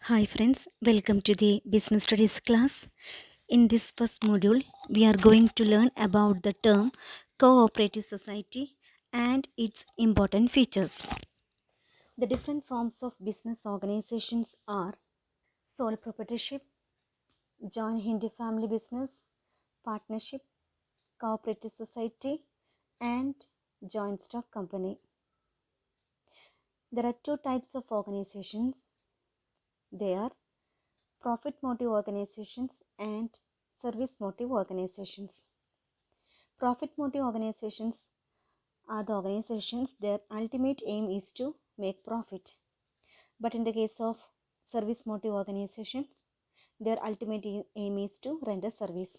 Hi friends, welcome to the business studies class. In this first module, we are going to learn about the term cooperative society and its important features. The different forms of business organizations are sole proprietorship, joint Hindu family business, partnership, cooperative society, and joint stock company. There are two types of organizations. They are profit motive organizations and service motive organizations. Profit motive organizations are the organizations their ultimate aim is to make profit. But in the case of service motive organizations, their ultimate aim is to render service.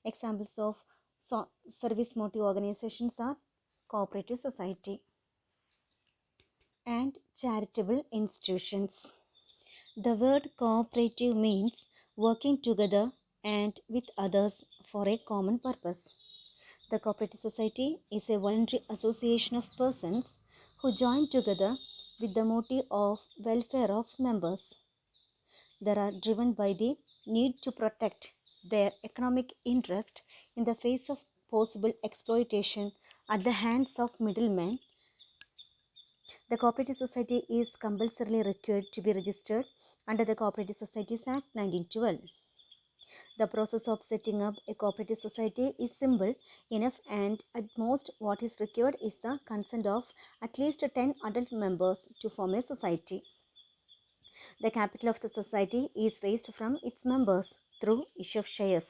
Examples of service motive organizations are cooperative society and charitable institutions. The word cooperative means working together and with others for a common purpose. The cooperative society is a voluntary association of persons who join together with the motive of welfare of members. They are driven by the need to protect their economic interest in the face of possible exploitation at the hands of middlemen. The cooperative society is compulsorily required to be registered under the Cooperative Societies Act 1912. The process of setting up a cooperative society is simple enough, and at most what is required is the consent of at least 10 adult members to form a society. The capital of the society is raised from its members through issue of shares.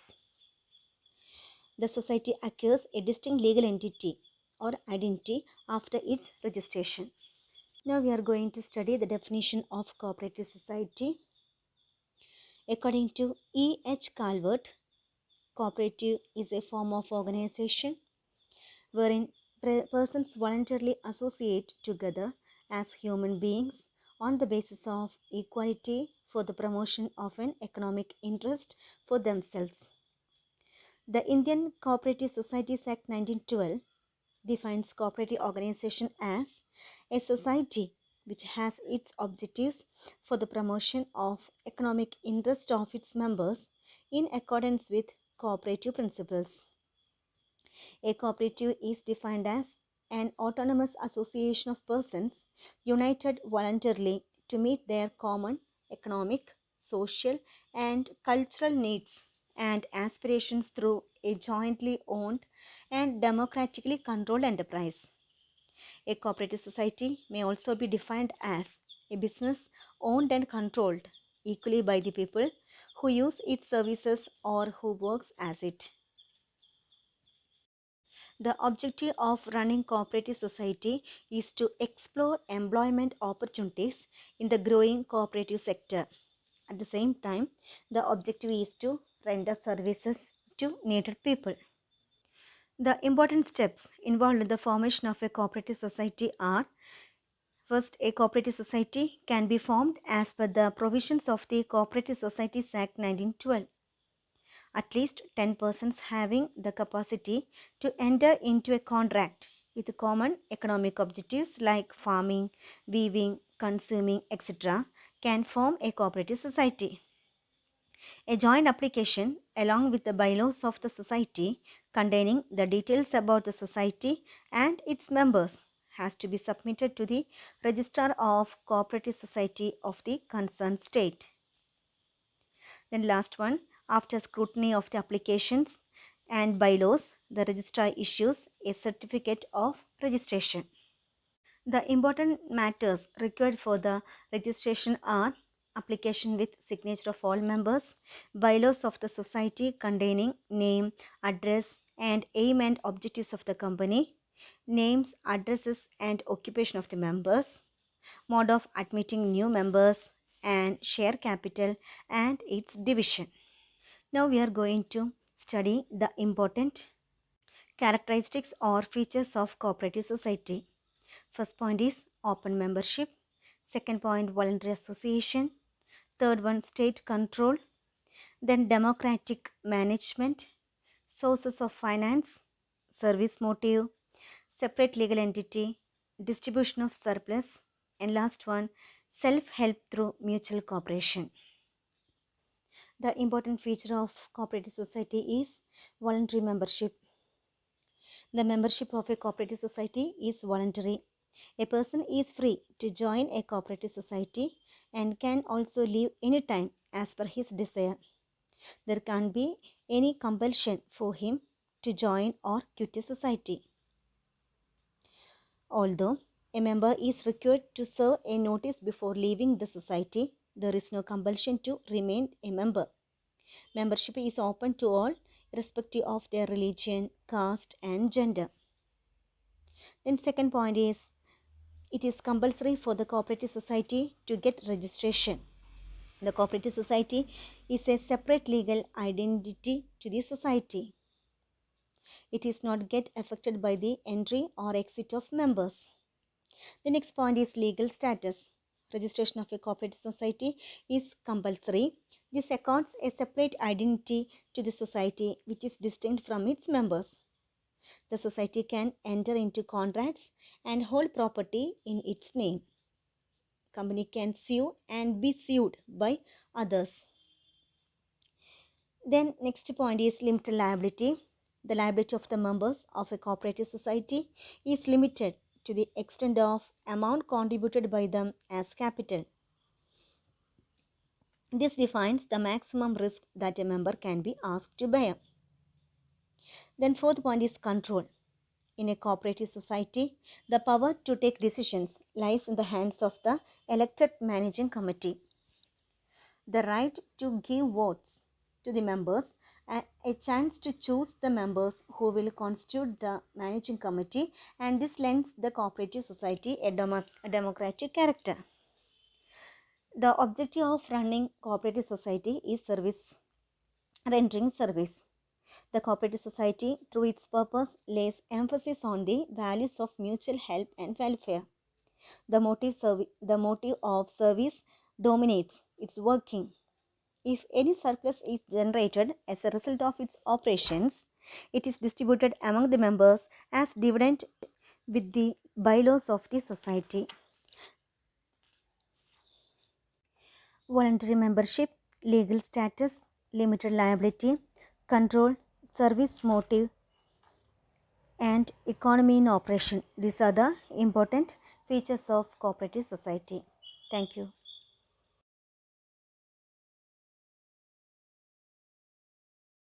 The society acquires a distinct legal entity or identity after its registration. Now we are going to study the definition of cooperative society. According to E. H. Calvert, cooperative is a form of organization wherein persons voluntarily associate together as human beings on the basis of equality for the promotion of an economic interest for themselves. The Indian Cooperative Societies Act 1912 defines cooperative organization as a society which has its objectives for the promotion of economic interest of its members in accordance with cooperative principles. A cooperative is defined as an autonomous association of persons united voluntarily to meet their common economic, social, and cultural needs and aspirations through a jointly owned and democratically controlled enterprise. A cooperative society may also be defined as a business owned and controlled equally by the people who use its services or who works as it. The objective of running cooperative society is to explore employment opportunities in the growing cooperative sector. At the same time, the objective is to render services to needed people. The important steps involved in the formation of a cooperative society are: first, a cooperative society can be formed as per the provisions of the Cooperative Societies Act 1912. At least 10 persons having the capacity to enter into a contract with common economic objectives like farming, weaving, consuming, etc., can form a cooperative society. A joint application, along with the bylaws of the society containing the details about the society and its members, has to be submitted to the Registrar of Cooperative Society of the concerned state. Then last one, after scrutiny of the applications and bylaws, the registrar issues a certificate of registration. The important matters required for the registration are: application with signature of all members, bylaws of the society containing name, address, and aim and objectives of the company, names, addresses, and occupation of the members, mode of admitting new members, and share capital and its division. Now we are going to study the important characteristics or features of cooperative society. First point is open membership. Second point, voluntary association. Third one, state control. Then democratic management, sources of finance, service motive, separate legal entity, distribution of surplus, and last one, self-help through mutual cooperation. The important feature of cooperative society is voluntary membership. The membership of a cooperative society is voluntary. A person is free to join a cooperative society and can also leave anytime as per his desire. There can't be any compulsion for him to join or quit a society. Although a member is required to serve a notice before leaving the society, there is no compulsion to remain a member. Membership is open to all, irrespective of their religion, caste, and gender. Then, second point is it is compulsory for the cooperative society to get registration. The cooperative society is a separate legal identity to the society. It is not get affected by the entry or exit of members. The next point is legal status. Registration of a cooperative society is compulsory. This accounts a separate identity to the society which is distinct from its members. The society can enter into contracts and hold property in its name. Company can sue and be sued by others. Then next point is limited liability. The liability of the members of a cooperative society is limited to the extent of amount contributed by them as capital. This defines the maximum risk that a member can be asked to bear. Then fourth point is control. In a cooperative society, the power to take decisions lies in the hands of the elected managing committee. The right to give votes to the members and a chance to choose the members who will constitute the managing committee, and this lends the cooperative society a democratic character. The objective of running cooperative society is rendering service. The cooperative society, through its purpose, lays emphasis on the values of mutual help and welfare. The motive of service dominates its working. If any surplus is generated as a result of its operations, it is distributed among the members as dividend with the bylaws of the society. Voluntary membership, legal status, limited liability, control, service motive, and economy in operation. These are the important features of cooperative society. Thank you.